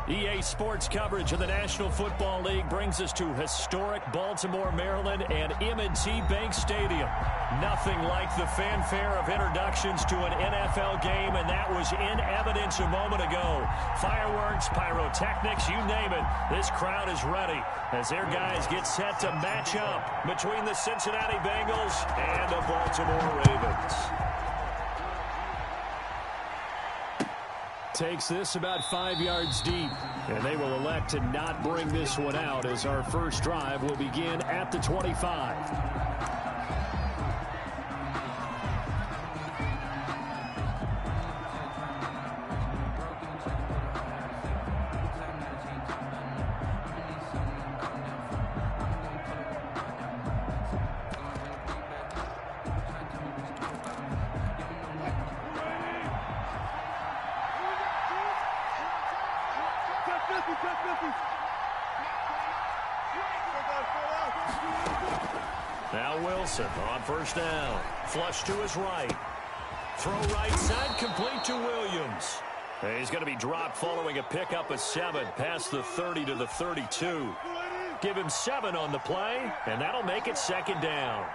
EA Sports coverage of the National Football League brings us to historic Baltimore, Maryland, and M&T Bank Stadium. Nothing like the fanfare of introductions to an NFL game, and that was in evidence a moment ago. Fireworks, pyrotechnics, you name it. This crowd is ready as their guys get set to match up between the Cincinnati Bengals and the Baltimore Ravens. Takes this about 5 yards deep, and they will elect to not bring this one out as our first drive will begin at the 25. Now Wilson on first down. Flush to his right. Throw right side, complete to Williams. He's going to be dropped following a pickup of 7 past the 30 to the 32. Give him 7 on the play, and that'll make it second down.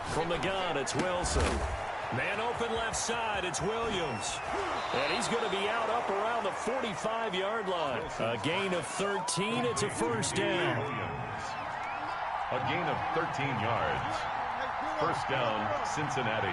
From the gun, it's Wilson. Man open left side, it's Williams. And he's going to be out up around the 45-yard line. A gain of 13, it's a first down. A gain of 13 yards. First down, Cincinnati.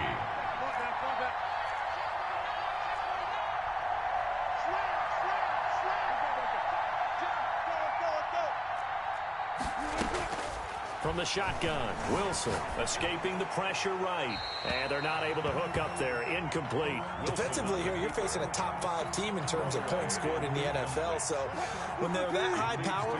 From the shotgun, Wilson escaping the pressure right. And they're not able to hook up there. Incomplete. Defensively here, you're facing a top-5 team in terms of points scored in the NFL. So when they're that high power,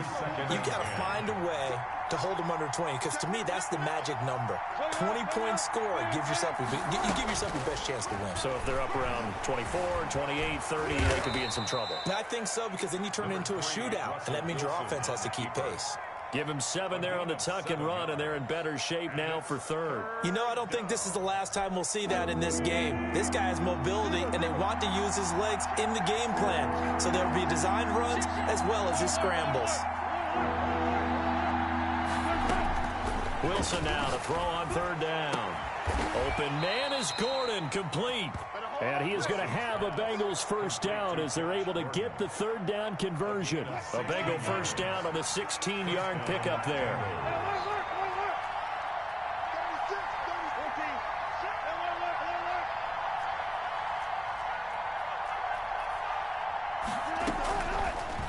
you've got to find a way to hold them under 20. Because to me, that's the magic number. 20-point score gives yourself you give yourself your best chance to win. So if they're up around 24, 28, 30, they could be in some trouble. I think so, because then you turn it into a shootout. And that means your offense has to keep pace. Give him 7 there on the tuck and run, and they're in better shape now for third. You know, I don't think this is the last time we'll see that in this game. This guy has mobility, and they want to use his legs in the game plan. So there will be designed runs as well as his scrambles. Wilson now to throw on third down. Open man is Gordon, complete. And he is going to have a Bengals first down as they're able to get the third down conversion. A Bengal first down on the 16-yard pickup there.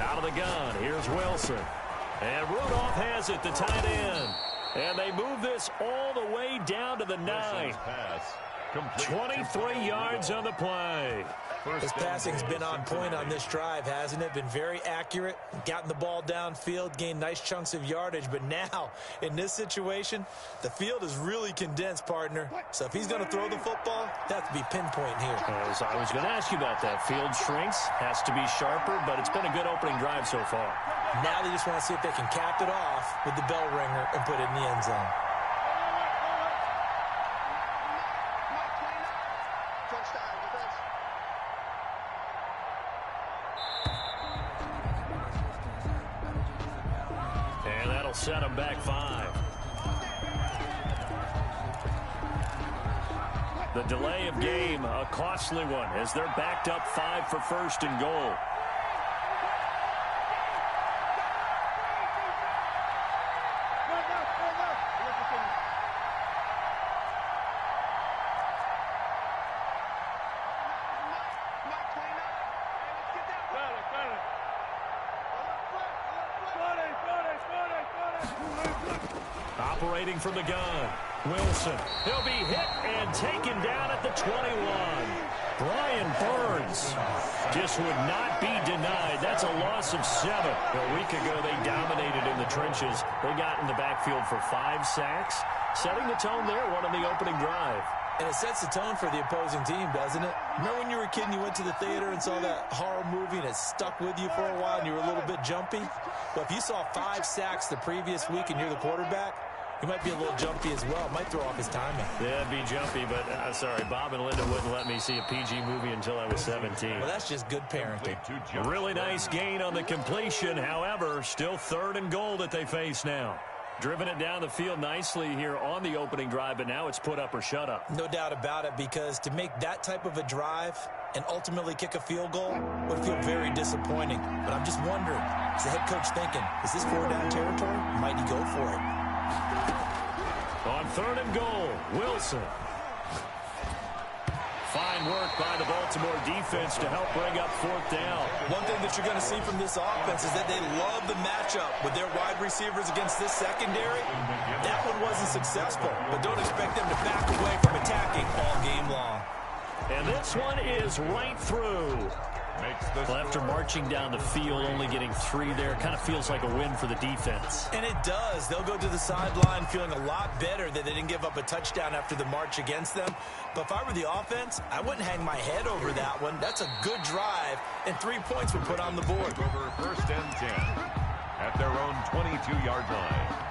Out of the gun, here's Wilson. And Rudolph has it, the tight end. And they move this all the way down to the 9. 23 yards on the play. His passing's been on point on this drive, hasn't it? Been very accurate, gotten the ball downfield, gained nice chunks of yardage. But now, in this situation, the field is really condensed, partner. So if he's going to throw the football, that has to be pinpoint here. As I was going to ask you about that. Field shrinks, has to be sharper, but it's been a good opening drive so far. Now they just want to see if they can cap it off with the bell ringer and put it in the end zone. And that'll set them back 5. The delay of game, a costly one, as they're backed up 5 for first and goal. Operating from the gun, Wilson. He'll be hit and taken down at the 21. Brian Burns just would not be denied. That's a loss of 7. A week ago, they dominated in the trenches. They got in the backfield for 5 sacks, setting the tone there, one on the opening drive. And it sets the tone for the opposing team, doesn't it? Remember when you were a kid and you went to the theater and saw that horror movie and it stuck with you for a while and you were a little bit jumpy? Well, if you saw 5 sacks the previous week and you're the quarterback, he might be a little jumpy as well. Might throw off his timing. Yeah, be jumpy, but sorry, Bob and Linda wouldn't let me see a PG movie until I was 17. Well, that's just good parenting. A really nice gain on the completion. However, still 3rd and goal that they face now. Driven it down the field nicely here on the opening drive, but now it's put up or shut up. No doubt about it, because to make that type of a drive and ultimately kick a field goal would feel very disappointing. But I'm just wondering, is the head coach thinking, is this 4-down territory? Might he go for it? On 3rd and goal, Wilson. Fine work by the Baltimore defense to help bring up 4th down. One thing that you're going to see from this offense is that they love the matchup with their wide receivers against this secondary. That one wasn't successful, but don't expect them to back away from attacking all game long. And this one is right through. Well, after marching down the field, only getting 3 there, kind of feels like a win for the defense. And it does. They'll go to the sideline feeling a lot better that they didn't give up a touchdown after the march against them. But if I were the offense, I wouldn't hang my head over that one. That's a good drive, and 3 points were put on the board. Over 1st and 10 at their own 22-yard line.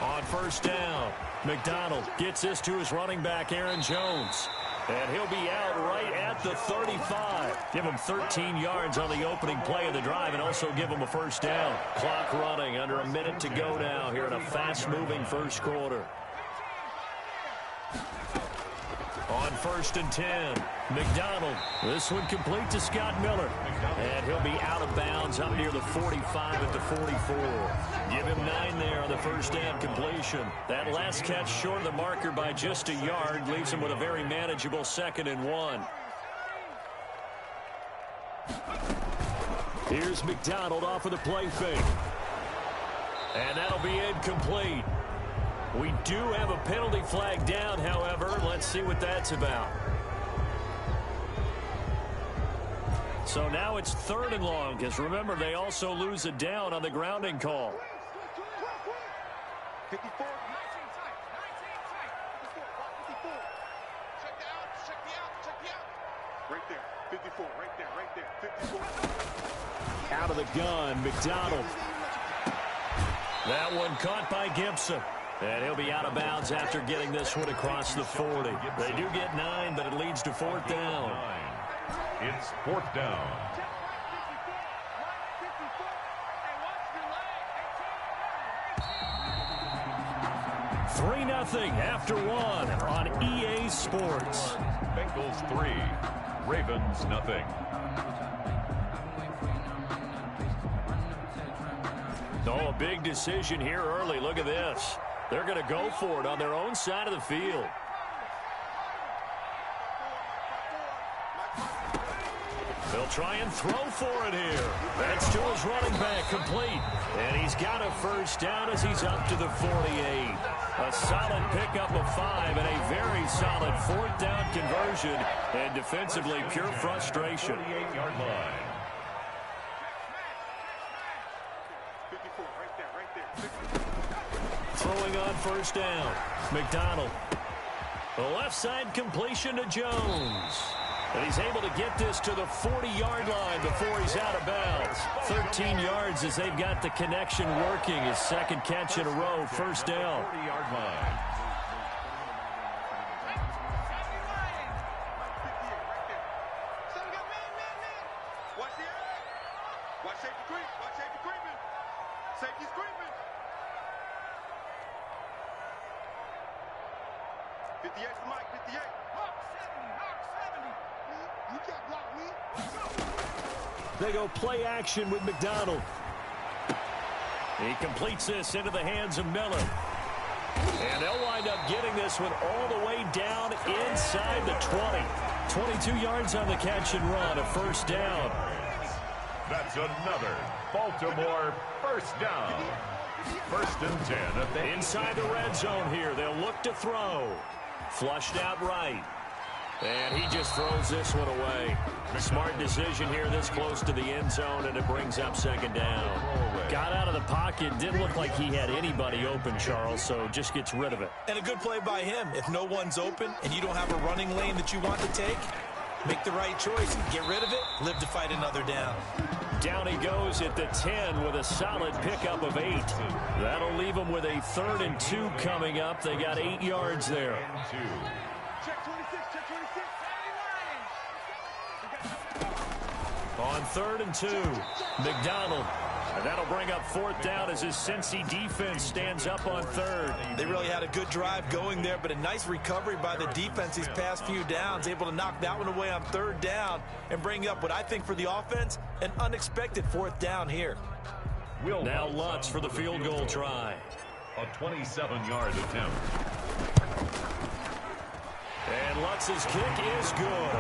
On 1st down, McDonald gets this to his running back, Aaron Jones. And he'll be out right at the 35. Give him 13 yards on the opening play of the drive and also give him a 1st down. Clock running, under a minute to go now here in a fast-moving first quarter. On 1st and 10, McDonald. This one complete to Scott Miller. And he'll be out of bounds up near the 45 at the 44. Give him 9 there on the 1st down completion. That last catch short of the marker by just a yard leaves him with a very manageable 2nd and 1. Here's McDonald off of the play fake. And that'll be incomplete. We do have a penalty flag down, however. Let's see what that's about. So now it's 3rd and long, because remember, they also lose a down on the grounding call. 54. Right there. 54. Right there. 54. Out of the gun, McDonald. That one caught by Gibson. And he'll be out of bounds after getting this one across the 40. They do get 9, but it leads to 4th down. It's 4th down. Nothing after 1 on EA Sports. Bengals 3, Ravens nothing. Oh, a big decision here early. Look at this. They're going to go for it on their own side of the field. They'll try and throw for it here. That's to his running back, complete. And he's got a 1st down as he's up to the 48. A solid pickup of 5 and a very solid 4th down conversion. And defensively, pure frustration. 48-yard line. 54, right there. Throwing on 1st down. McDonald. The left side completion to Jones. And he's able to get this to the 40-yard line before he's out of bounds. 13 yards as they've got the connection working. His 2nd catch in a row, 1st down. 40-yard line. Watch safety creep. Watch safety creeping. Safety's creeping. 58 to Mike, 58. Hawk 70. You can't block me. They go play action with McDonald. He completes this into the hands of Miller. And they'll wind up getting this one all the way down inside the 20. 22 yards on the catch and run, a 1st down. That's another Baltimore 1st down. 1st and 10 at the Inside the red zone here. They'll look to throw. Flushed out right. And he just throws this one away. Smart decision here this close to the end zone, and it brings up second down. Got out of the pocket. Didn't look like he had anybody open, Charles, so just gets rid of it. And a good play by him. If no one's open and you don't have a running lane that you want to take, make the right choice. Get rid of it. Live to fight another down. Down he goes at the 10 with a solid pickup of 8. That'll leave him with a 3rd and 2 coming up. They got 8 yards there. Check 26, check 26. On 3rd and 2, McDonald. And that'll bring up 4th down as his Cincy defense stands up on 3rd. They really had a good drive going there, but a nice recovery by the defense these past few downs, able to knock that one away on 3rd down and bring up what I think for the offense, an unexpected 4th down here. Now Lutz for the field goal try. A 27-yard attempt. And Lutz's kick is good.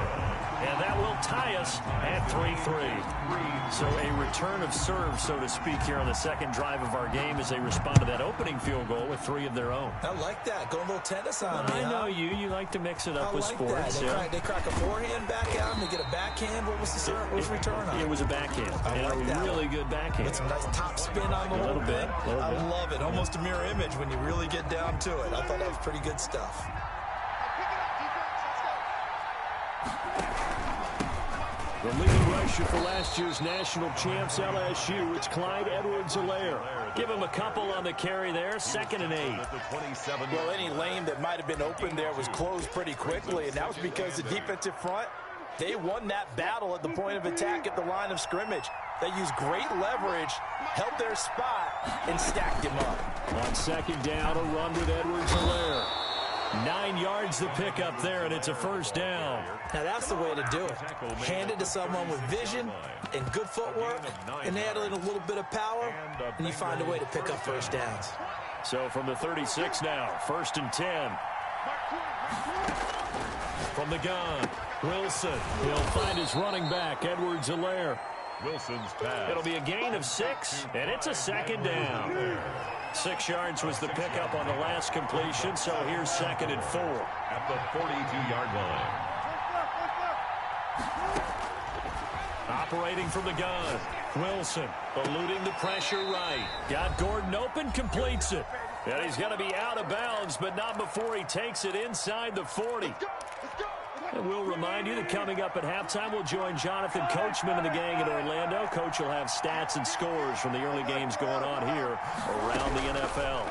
And that will tie us at 3-3. So a return of serve, so to speak, here on the second drive of our game as they respond to that opening field goal with 3 of their own. I like that. Going a little tennis on me, I know you. You like to mix it up with sports. They crack a forehand back out and they get a backhand. What was the serve? What was the return on? It was a backhand. And a really good backhand. With some nice top spin on the whole thing. I love it. Almost a mirror image when you really get down to it. I thought that was pretty good stuff. The leading rusher for last year's national champs, LSU, it's Clyde Edwards-Helaire. Give him a couple on the carry there, 2nd and 8. Well, any lane that might have been open there was closed pretty quickly, and that was because the defensive front, they won that battle at the point of attack at the line of scrimmage. They used great leverage, held their spot, and stacked him up. On 2nd down, a run with Edwards-Helaire. 9 yards the pick up there, and it's a 1st down. Now that's the way to do it. Hand it to someone with vision and good footwork, and add in a little bit of power, and you find a way to pick up 1st downs. So from the 36 now, 1st and 10. From the gun, Wilson. He'll find his running back, Edwards-Helaire. Wilson's pass. It'll be a gain of 6, and it's a 2nd down. 6 yards was the pickup on the last completion, so here's 2nd and 4. At the 42-yard line. Operating from the gun, Wilson eluding the pressure right. Got Gordon open, completes it. And he's going to be out of bounds, but not before he takes it inside the 40. And we'll remind you that coming up at halftime, we'll join Jonathan Coachman and the gang in Orlando. Coach will have stats and scores from the early games going on here around the NFL.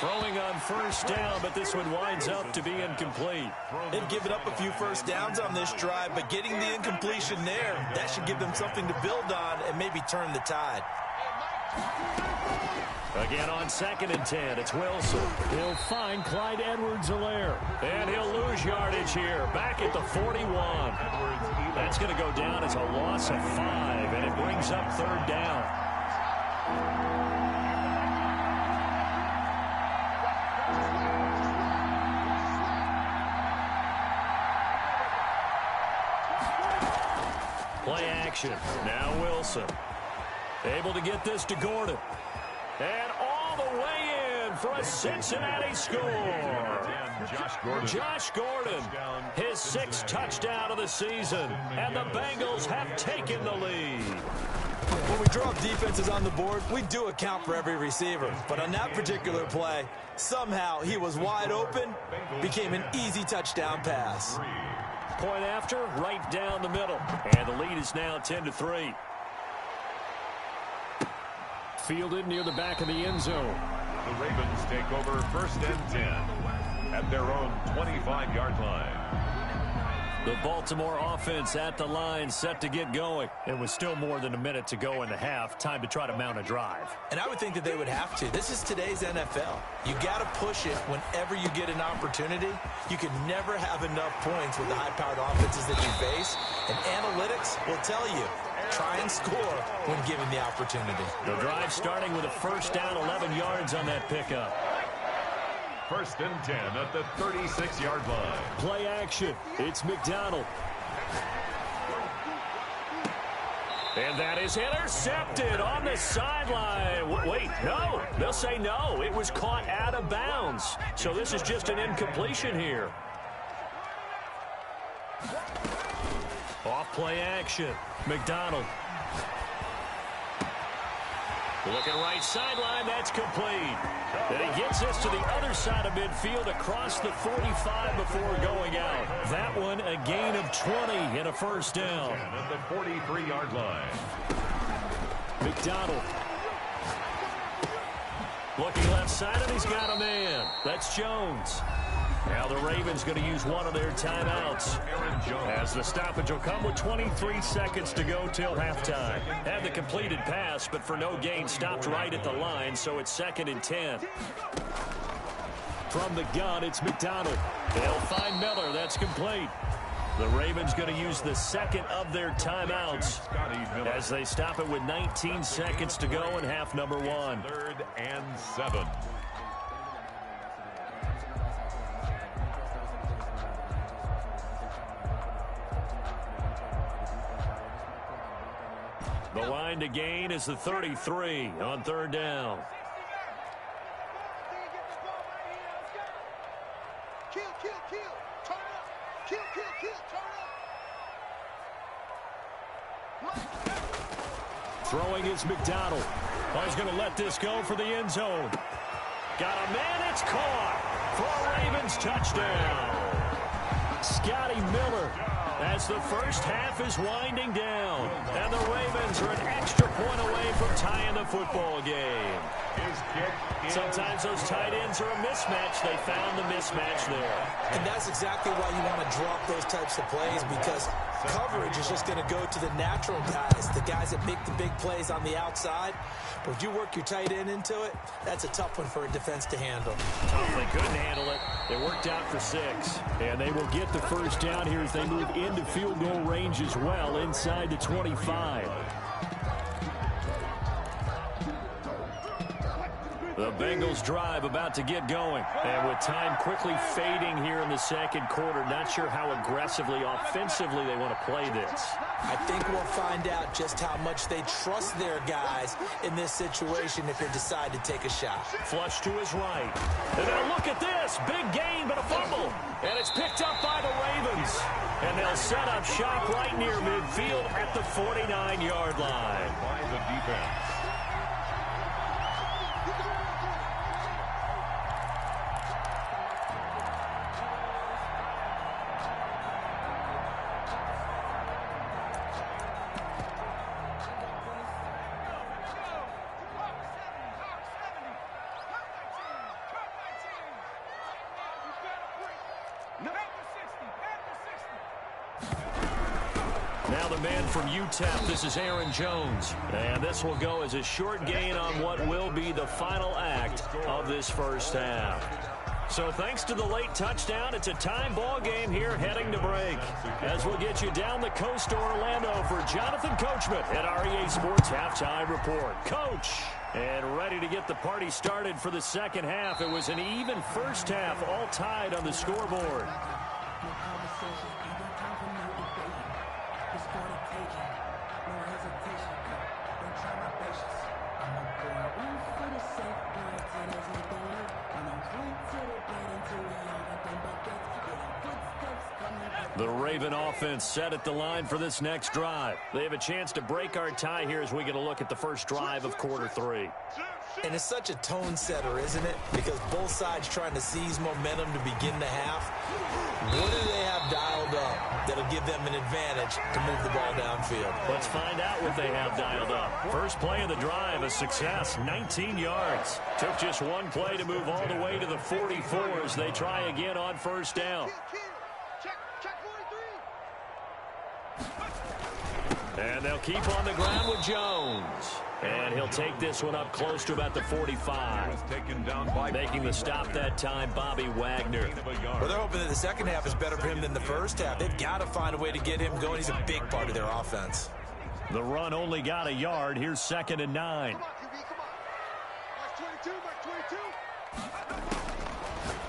Throwing on 1st down, but this one winds up to be incomplete. They've given up a few 1st downs on this drive, but getting the incompletion there, that should give them something to build on and maybe turn the tide. Again on 2nd and 10, it's Wilson. He'll find Clyde Edwards-Helaire. And he'll lose yardage here, back at the 41. That's going to go down as a loss of 5, and it brings up 3rd down. Play action. Now Wilson. Able to get this to Gordon. And all the way in for a Cincinnati score. Josh Gordon, his 6th touchdown of the season. And the Bengals have taken the lead. When we draw up defenses on the board, we do account for every receiver. But on that particular play, somehow he was wide open, became an easy touchdown pass. Point after, right down the middle. And the lead is now 10-3. Fielded near the back of the end zone. The Ravens take over 1st and 10 at their own 25-yard line. The Baltimore offense at the line, set to get going. It was still more than a minute to go in the half. Time to try to mount a drive. And I would think that they would have to. This is today's NFL. You got to push it whenever you get an opportunity. You can never have enough points with the high-powered offenses that you face. And analytics will tell you, try and score when given the opportunity. The drive starting with a 1st down, 11 yards on that pickup. 1st and 10 at the 36-yard line. Play action. It's McDonald. And that is intercepted on the sideline. Wait, no. They'll say no. It was caught out of bounds. So this is just an incompletion here. Off play action. McDonald. Looking right sideline, that's complete. And he gets us to the other side of midfield across the 45 before going out. That one a gain of 20 and a first down. At the 43-yard line. McDonald. Looking left side, and he's got a man. That's Jones. Now the Ravens going to use one of their timeouts as the stoppage will come with 23 seconds to go till halftime. Had the completed pass, but for no gain, stopped right at the line, so it's 2nd and 10. From the gun, it's McDonald. They'll find Miller. That's complete. The Ravens going to use the second of their timeouts as they stop it with 19 seconds to go in half number 1. 3rd and 7. The line to gain is the 33 on 3rd down. Kill, turn up. Kill, turn up. Throwing is McDonald. Oh, he's going to let this go for the end zone. Got a man, it's caught for a Ravens touchdown. Scotty Miller as the first half is winding down. And the Ravens are an extra point away from tying the football game. Sometimes those tight ends are a mismatch. They found the mismatch there. And that's exactly why you want to drop those types of plays, because coverage is just going to go to the natural guys, the guys that make the big plays on the outside. But if you work your tight end into it, that's a tough one for a defense to handle. Tough, they couldn't handle it. It worked out for 6. And they will get the first down here as they move into field goal range as well, inside the 25. The Bengals drive about to get going. And with time quickly fading here in the second quarter, not sure how aggressively, offensively they want to play this. I think we'll find out just how much they trust their guys in this situation if they decide to take a shot. Flush to his right. And now look at this. Big gain, but a fumble. And it's picked up by the Ravens. And they'll set up shop right near midfield at the 49-yard line. By the defense. Now the man from UTEP, this is Aaron Jones. And this will go as a short gain on what will be the final act of this first half. So thanks to the late touchdown, it's a tie ball game here heading to break. As we'll get you down the coast to Orlando for Jonathan Coachman at our EA Sports Halftime Report. Coach, and ready to get the party started for the second half. It was an even first half, all tied on the scoreboard. The Raven offense set at the line for this next drive. They have a chance to break our tie here as we get a look at the first drive of quarter 3. And it's such a tone setter, isn't it? Because both sides trying to seize momentum to begin the half. What do they have dialed up that'll give them an advantage to move the ball downfield? Let's find out what they have dialed up. First play of the drive, a success, 19 yards. Took just one play to move all the way to the 44 as they try again on first down. And they'll keep on the ground with Jones. And he'll take this one up close to about the 45. Making the stop that time, Bobby Wagner. Well, they're hoping that the second half is better for him than the first half. They've got to find a way to get him going. He's a big part of their offense. The run only got a yard. Here's 2nd and 9.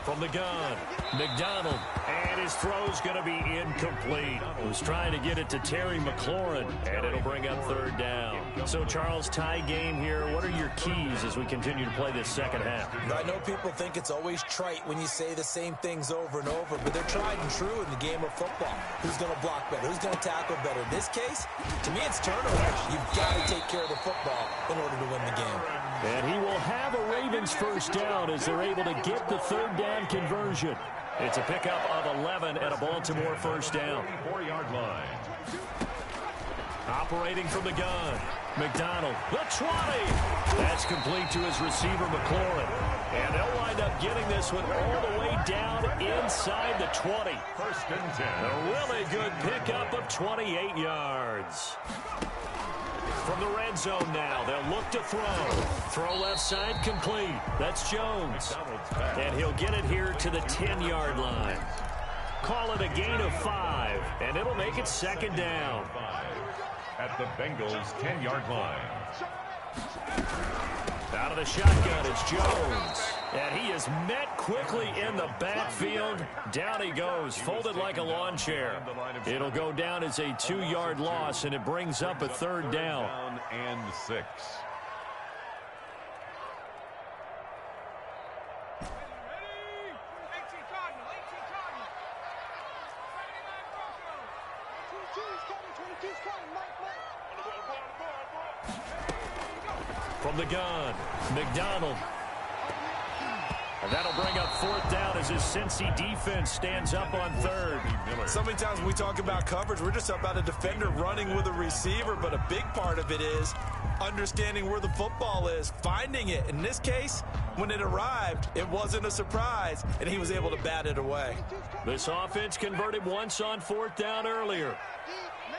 From the gun, McDonald, and his throw's going to be incomplete. He was trying to get it to Terry McLaurin, and it'll bring up third down. So, Charles, tie game here. What are your keys as we continue to play this second half? I know people think it's always trite when you say the same things over and over, but they're tried and true in the game of football. Who's going to block better? Who's going to tackle better? In this case, to me, it's turnovers. You've got to take care of the football in order to win the game. And he will have a Ravens first down as they're able to get the third down conversion. It's a pickup of 11 and a Baltimore first down. 4-yard line. Operating from the gun, McDonald, the 20. That's complete to his receiver, McLaurin. And they'll wind up getting this one all the way down inside the 20. First and 10. A really good pickup of 28 yards. From the red zone now, they'll look to throw. Throw left side complete. That's Jones. And he'll get it here to the 10-yard line. Call it a gain of 5, and it'll make it second down. At the Bengals' 10-yard line. Out of the shotgun, it's Jones. And he is met quickly in the backfield. Down he goes, folded like a lawn chair. It'll go down as a 2-yard loss, and it brings up a third down. And 6. From the gun, McDonald. And that'll bring up fourth down as his Cincy defense stands up on third. So many times when we talk about coverage, we're just about a defender running with a receiver, but a big part of it is understanding where the football is, finding it. In this case, when it arrived, it wasn't a surprise, and he was able to bat it away. This offense converted once on fourth down earlier.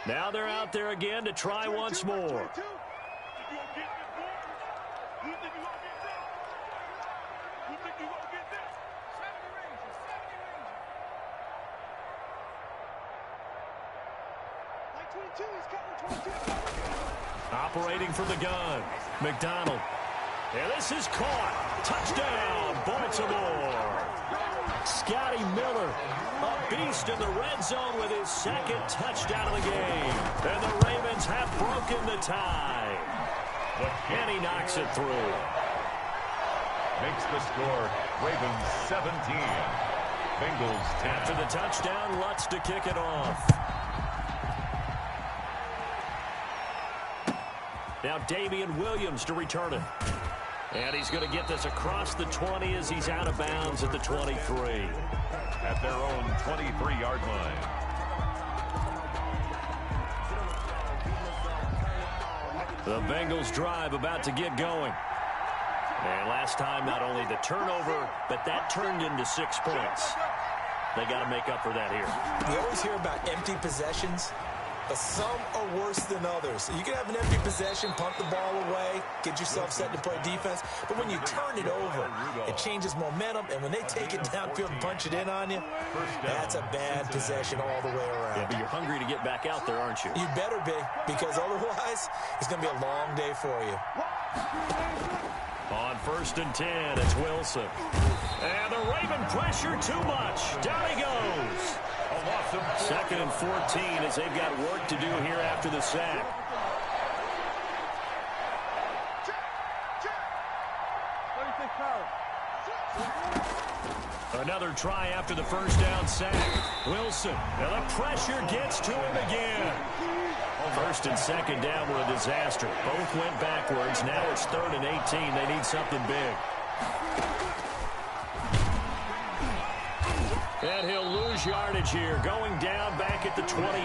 Now they're out there again to try once more. Operating from the gun, McDonald. And this is caught. Touchdown, Baltimore. Scotty Miller, a beast in the red zone with his second touchdown of the game. And the Ravens have broken the tie. And he knocks it through. Makes the score Ravens 17. Bengals 10. After the touchdown, Lutz to kick it off. Now Damian Williams to return it. And he's going to get this across the 20 as he's out of bounds at the 23. At their own 23-yard line. The Bengals drive about to get going. And last time, not only the turnover, but that turned into 6 points. They got to make up for that here. We always hear about empty possessions, but some are worse than others. You can have an empty possession, punt the ball away, get yourself set to play defense, but when you turn it over, it changes momentum, and when they take it downfield and punch it in on you, that's a bad possession all the way around. Yeah, but you're hungry to get back out there, aren't you? You better be, because otherwise, it's going to be a long day for you. On first and 10, it's Wilson. And the Raven pressure too much. Down he goes. Second and 14 as they've got work to do here after the sack. Another try after the first down sack. Wilson, and the pressure gets to him again. First and second down were a disaster. Both went backwards. Now it's third and 18. They need something big. And he'll lose yardage here, going down back at the 28.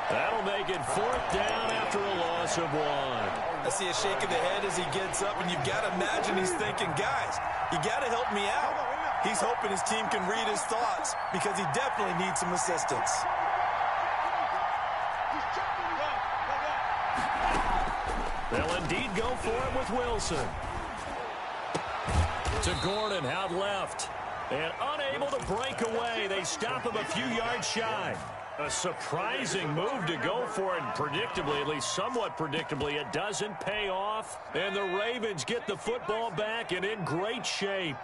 That'll make it fourth down after a loss of 1. I see a shake of the head as he gets up, and you've got to imagine he's thinking, guys, you got to help me out. He's hoping his team can read his thoughts because he definitely needs some assistance. They'll indeed go for it with Wilson. To Gordon, out left. And unable to break away. They stop him a few yards shy. A surprising move to go for it. Predictably, at least somewhat predictably, it doesn't pay off. And the Ravens get the football back and in great shape.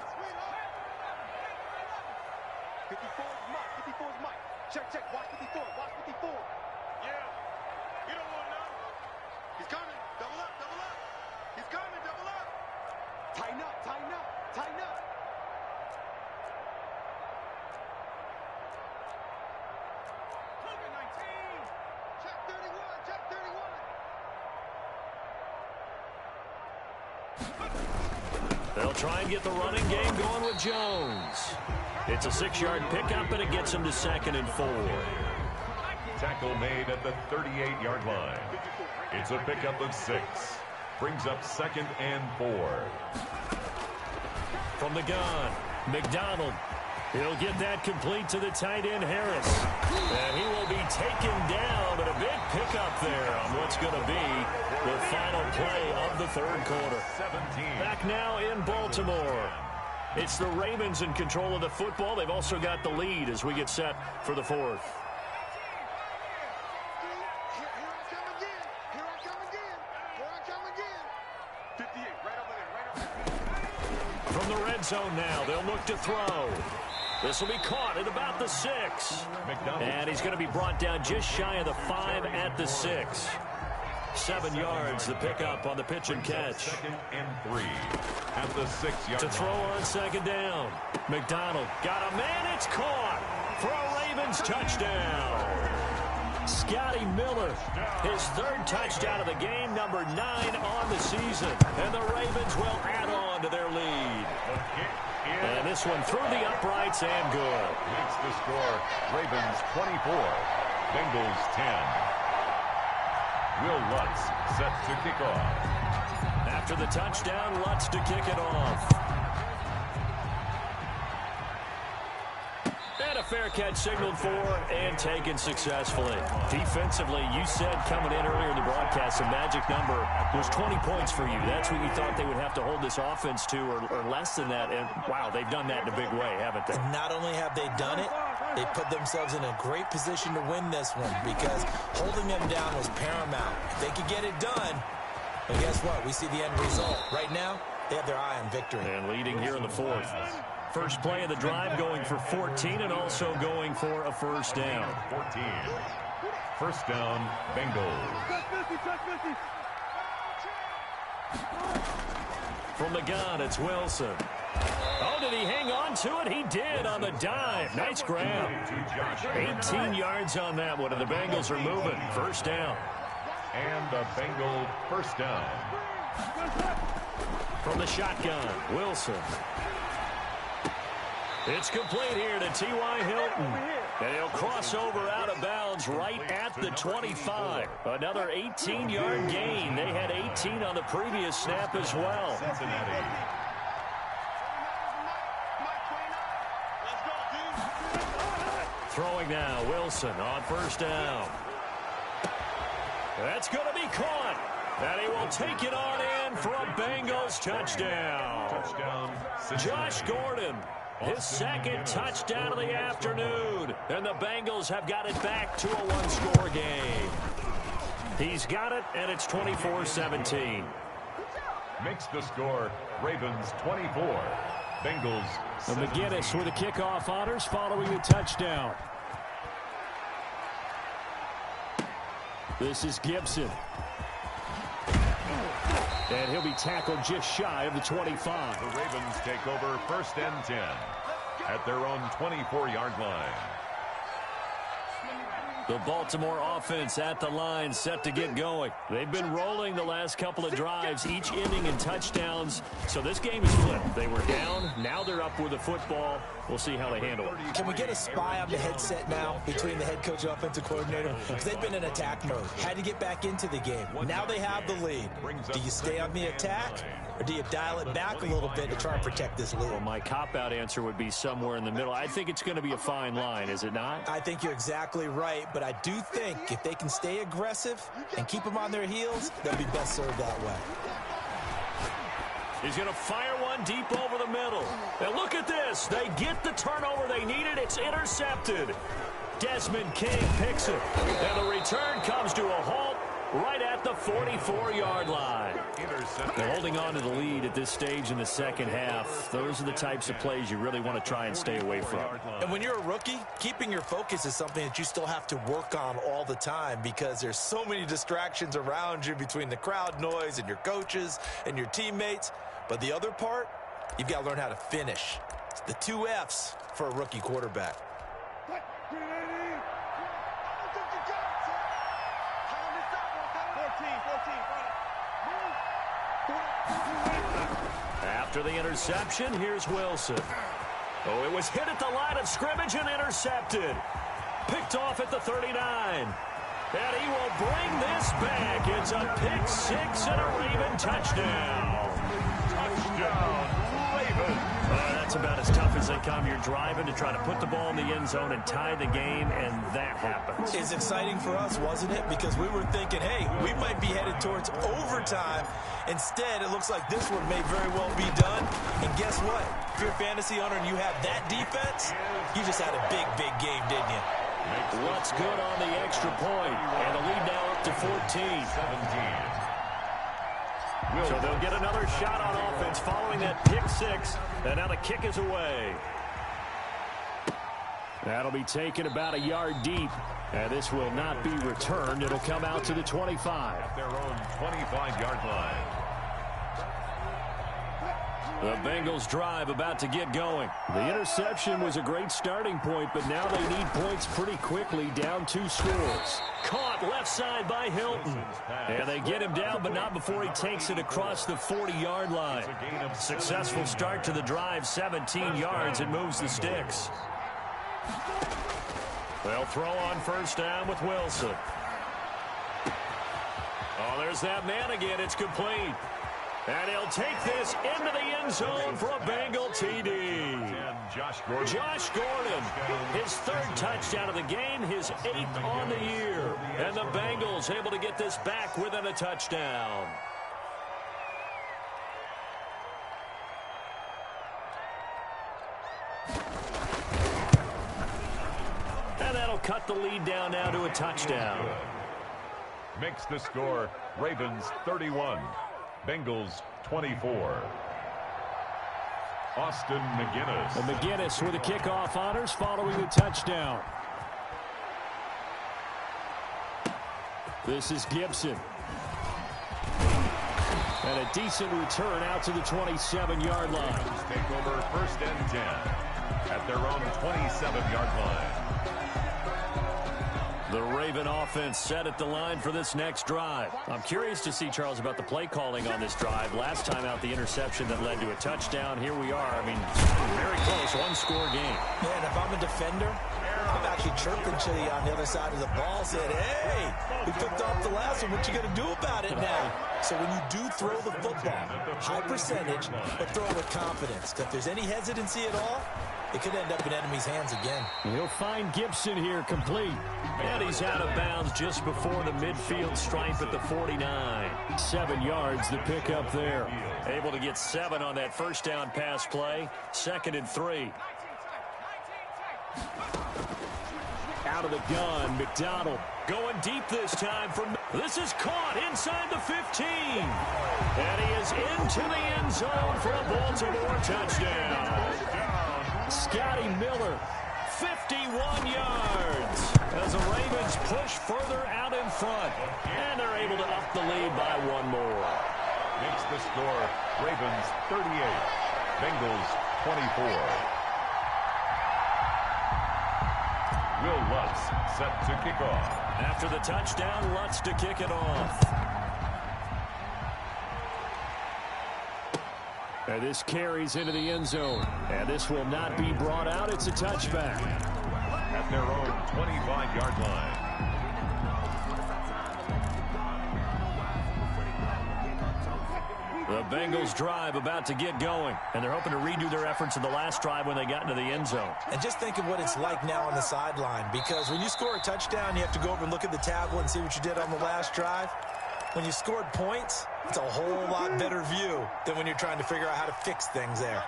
Check, check. Watch 54. Watch 54. Yeah. You don't want to know. He's coming. Double up, double up. He's coming, double up. Tighten up, tighten up, tighten up. COVID-19. Check 31, check 31. They'll try and get the running game going with Jones. It's a 6-yard pickup, and it gets him to 2nd and 4. Tackle made at the 38-yard line. It's a pickup of 6. Brings up 2nd and 4. From the gun, McDonald. He'll get that complete to the tight end, Harris. And he will be taken down, but a big pickup there on what's going to be the final play of the 3rd quarter. 17. Back now in Baltimore. It's the Ravens in control of the football. They've also got the lead as we get set for the 4th. From the red zone now, they'll look to throw. This will be caught at about the 6. And he's going to be brought down just shy of the 5 at the 6. 7 yards, the pickup on the pitch and catch. 2nd and 3 at the 6-yard to throw on 2nd down. McDonald got a man. It's caught for a Ravens touchdown. Scotty Miller, his 3rd touchdown of the game, number 9 on the season. And the Ravens will add on to their lead. And this one through the uprights and good. Makes the score Ravens 24, Bengals 10. Will Lutz set to kick off. After the touchdown, Lutz to kick it off. And a fair catch signaled for and taken successfully. Defensively, you said coming in earlier in the broadcast, the magic number was 20 points for you. That's what you thought they would have to hold this offense to, or less than that. And, wow, they've done that in a big way, haven't they? Not only have they done it, they put themselves in a great position to win this one because holding them down was paramount. If they could get it done, and guess what? We see the end result. Right now, they have their eye on victory. And leading here in the 4th. First play of the drive going for 14 and also going for a first down. 14. First down, Bengals. From the gun, it's Wilson. Oh, did he hang on to it? He did on the dive. Nice grab. 18 yards on that one, and the Bengals are moving. First down. And a Bengal first down. From the shotgun, Wilson. It's complete here to T.Y. Hilton. And he'll cross over out of bounds right at the 25. Another 18-yard gain. They had 18 on the previous snap as well. Cincinnati. Throwing now, Wilson on first down. That's going to be caught. And he will take it on in for a Bengals touchdown. Josh Gordon. His 2nd touchdown of the afternoon. And the Bengals have got it back to a one-score game. He's got it, and it's 24-17. Makes the score Ravens 24, Bengals 17. And McGinnis with the kickoff honors following the touchdown. This is Gibson. And he'll be tackled just shy of the 25. The Ravens take over 1st and 10 at their own 24-yard line. The Baltimore offense at the line, set to get going. They've been rolling the last couple of drives, each ending in touchdowns. So this game is flipped. They were down. Now they're up with the football. We'll see how they handle it. Can we get a spy on the headset now between the head coach and offensive coordinator? Because they've been in attack mode. Had to get back into the game. Now they have the lead. Do you stay on the attack, or do you dial it back a little bit to try and protect this lead? Well, my cop-out answer would be somewhere in the middle. I think it's going to be a fine line, is it not? I think you're exactly right, but I do think if they can stay aggressive and keep them on their heels, they'll be best served that way. He's going to fire one deep over the middle. And look at this. They get the turnover they needed. It's intercepted. Desmond King picks it. And the return comes to a halt right at the 44-yard line. They're holding on to the lead at this stage in the second half. Those are the types of plays you really want to try and stay away from. And when you're a rookie, keeping your focus is something that you still have to work on all the time because there's so many distractions around you between the crowd noise and your coaches and your teammates. But the other part, you've got to learn how to finish. It's the 2 F's for a rookie quarterback. After the interception, here's Wilson. Oh, it was hit at the line of scrimmage and intercepted. Picked off at the 39. And he will bring this back. It's a pick 6 and a Raven touchdown. Touchdown, Raven. That's about as tough as they come. You're driving to try to put the ball in the end zone and tie the game, and that happens. It's exciting for us, wasn't it? Because we were thinking, hey, we might be headed towards overtime. Instead, it looks like this one may very well be done. And guess what? If you're a fantasy owner and you have that defense, you just had a big, big game, didn't you? What's good on the extra point? And the lead now up to 14. 17. So they'll get another shot on offense following that pick 6. And now the kick is away. That'll be taken about a yard deep. And this will not be returned. It'll come out to the 25. At their own 25-yard line. The Bengals drive about to get going. The interception was a great starting point, but now they need points pretty quickly, down 2 scores. Caught left side by Hilton. And they get him down, but not before he takes it across the 40-yard line. Successful start to the drive, 17 yards, and moves the sticks. They'll throw on first down with Wilson. Oh, there's that man again. It's complete. And he'll take this into the end zone for a Bengal TD. Josh Gordon. Josh Gordon, his 3rd touchdown of the game, his 8th on the year. And the Bengals able to get this back within a touchdown. And that'll cut the lead down now to a touchdown. Makes the score Ravens 31. Bengals 24. Austin McGinnis. And McGinnis with the kickoff honors following the touchdown. This is Gibson. And a decent return out to the 27-yard line. Take over 1st and 10 at their own 27-yard line. The Raven offense set at the line for this next drive. I'm curious to see, Charles, about the play calling on this drive. Last time out, the interception that led to a touchdown. Here we are. I mean, very close, 1-score game. Man, if I'm a defender, I'm actually chirping to you on the other side of the ball, saying, hey, we picked off the last one. What you going to do about it now? So when you do throw the football, high percentage, but throw it with confidence. If there's any hesitancy at all, it could end up in enemy's hands again. He'll find Gibson here complete. And he's out of bounds just before the midfield stripe at the 49. 7 yards the pick up there. Able to get 7 on that first down pass play. 2nd and 3. Out of the gun, McDonald going deep this time. This is caught inside the 15. And he is into the end zone for a Baltimore touchdown. Scotty Miller, 51 yards as the Ravens push further out in front. And they're able to up the lead by 1 more. Makes the score Ravens 38, Bengals 24. Will Lutz set to kick off. After the touchdown, Lutz to kick it off. And this carries into the end zone. And this will not be brought out. It's a touchback. At their own 25-yard line. The Bengals drive about to get going. And they're hoping to redo their efforts in the last drive when they got into the end zone. And just think of what it's like now on the sideline. Because when you score a touchdown, you have to go over and look at the tablet and see what you did on the last drive. When you scored points, it's a whole lot better view than when you're trying to figure out how to fix things there.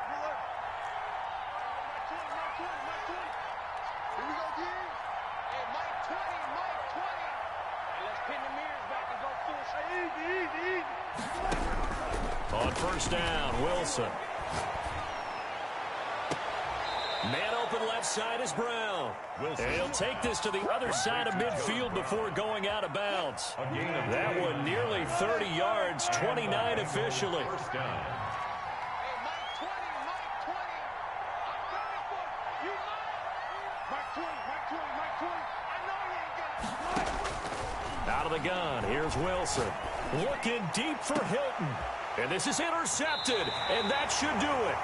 first down. Wilson. Man open left side is Brown. And he'll take this to the other side of midfield before going out of bounds. That one nearly 30 yards, 29 officially. First down. Out of the gun, here's Wilson. Looking deep for Hilton. And this is intercepted, and that should do it.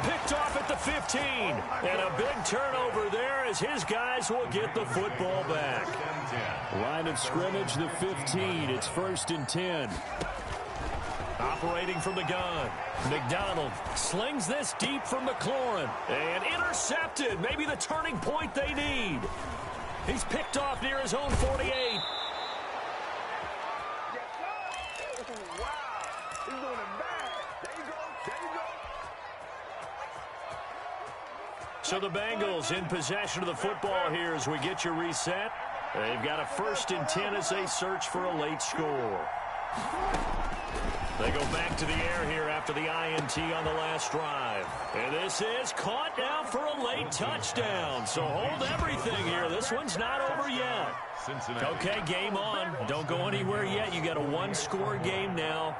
Picked off at the 15. And a big turnover there as his guys will get the football back. Line of scrimmage, the 15. It's 1st and 10. Operating from the gun. McDonald slings this deep from McLaurin. And intercepted. Maybe the turning point they need. He's picked off near his own 48. So the Bengals in possession of the football here as we get you reset. They've got a 1st and 10 as they search for a late score. They go back to the air here after the INT on the last drive. And this is caught now for a late touchdown. So hold everything here. This one's not over yet. Okay, game on. Don't go anywhere yet. You got a one-score game now.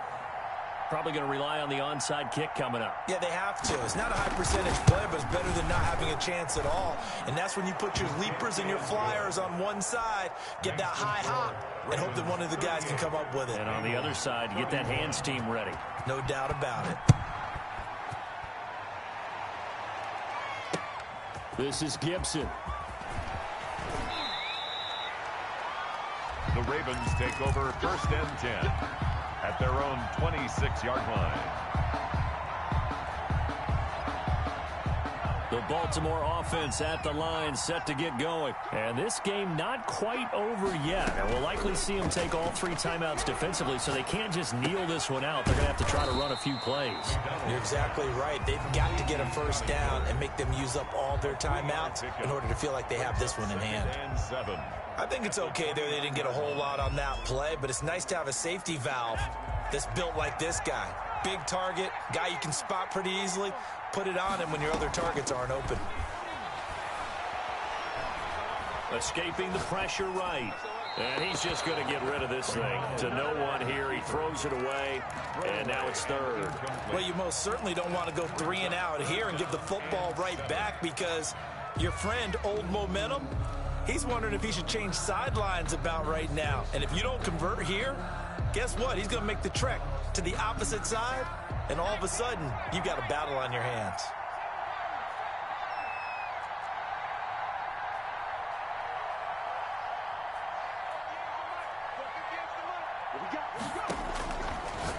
Probably going to rely on the onside kick coming up. Yeah, they have to. It's not a high percentage play, but it's better than not having a chance at all. And that's when you put your leapers and your flyers on one side, get that high hop, and hope that one of the guys can come up with it. And on the other side, get that hands team ready. No doubt about it. This is Gibson. The Ravens take over 1st and 10 at their own 26-yard line. The Baltimore offense at the line, set to get going. And this game not quite over yet. And we'll likely see them take all 3 timeouts defensively, so they can't just kneel this one out. They're going to have to try to run a few plays. You're exactly right. They've got to get a first down and make them use up all their timeouts in order to feel like they have this one in hand. I think it's okay there. They didn't get a whole lot on that play, but it's nice to have a safety valve that's built like this guy. Big target, guy you can spot pretty easily. Put it on him when your other targets aren't open. Escaping the pressure right. And he's just going to get rid of this thing. To no one here. He throws it away, and now it's 3rd. Well, you most certainly don't want to go 3 and out here and give the football right back because your friend, Old Momentum, he's wondering if he should change sidelines about right now. And if you don't convert here, guess what? He's going to make the trek to the opposite side, and all of a sudden, you've got a battle on your hands.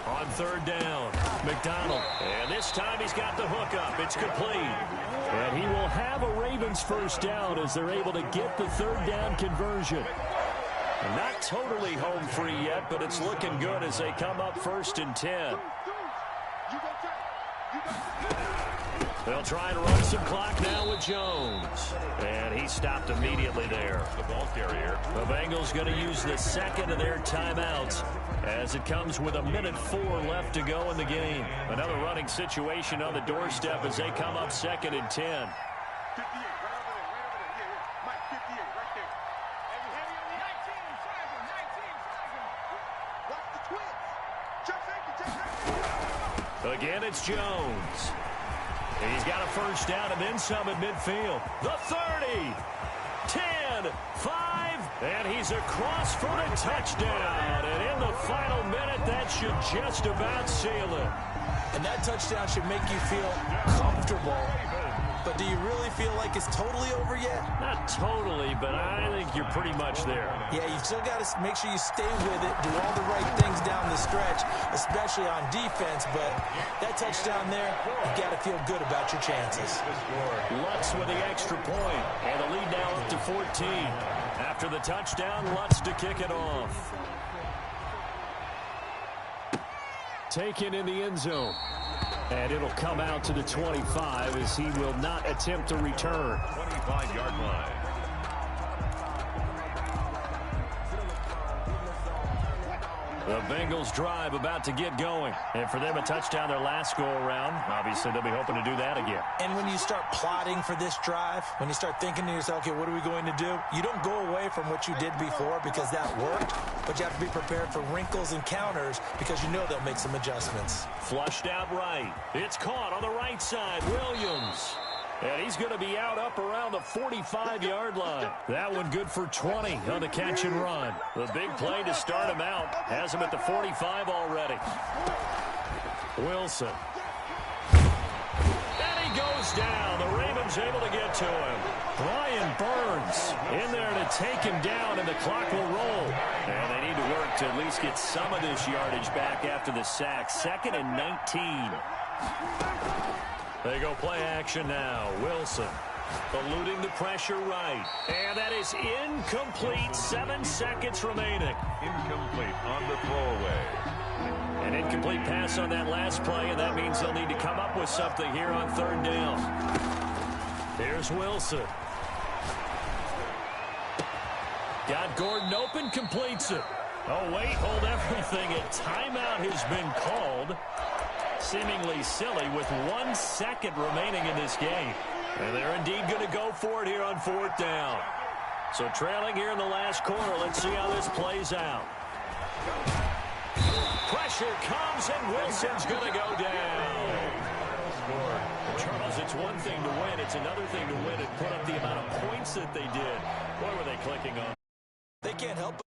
On 3rd down, McDonald. And this time he's got the hook up. It's complete. And he will have a Ravens first down as they're able to get the 3rd down conversion. Not totally home free yet, but it's looking good as they come up 1st and 10. They'll try to run some clock now with Jones. And he stopped immediately there. The ball carrier. The Bengals going to use the 2nd of their timeouts as it comes with 1:04 left to go in the game. Another running situation on the doorstep as they come up 2nd and 10. Again, it's Jones. He's got a first down and then some at midfield. The 30, 10, 5, and he's across for the touchdown. And in the final minute, that should just about seal it. And that touchdown should make you feel comfortable. But do you really feel like it's totally over yet? Not totally, but I think you're pretty much there. Yeah, you still got to make sure you stay with it, do all the right things down the stretch, especially on defense. But that touchdown there, you got to feel good about your chances. Lutz with the extra point, and the lead now up to 14. After the touchdown, Lutz to kick it off. Taken in the end zone. And it'll come out to the 25 as he will not attempt to return. 25-yard line. The Bengals drive about to get going. And for them, a touchdown their last go-around. Obviously, they'll be hoping to do that again. And when you start plotting for this drive, when you start thinking to yourself, okay, what are we going to do? You don't go away from what you did before because that worked, but you have to be prepared for wrinkles and counters because you know they'll make some adjustments. Flushed out right. It's caught on the right side. Williams. And he's going to be out up around the 45-yard line. That one good for 20 on the catch and run. The big play to start him out. Has him at the 45 already. Wilson. And he goes down. The Ravens able to get to him. Brian Burns in there to take him down, and the clock will roll. And they need to work to at least get some of this yardage back after the sack. 2nd and 19. They go play action now. Wilson eluding the pressure right. And that is incomplete. 7 seconds remaining. Incomplete on the throwaway. An incomplete pass on that last play, and that means they'll need to come up with something here on 3rd down. Here's Wilson. Got Gordon open, completes it. Oh, wait, hold everything. A timeout has been called. Seemingly silly with 1 second remaining in this game. And they're indeed going to go for it here on 4th down. So trailing here in the last quarter. Let's see how this plays out. Pressure comes, and Wilson's going to go down. Charles, it's one thing to win. It's another thing to win and put up the amount of points that they did. What were they clicking on? They can't help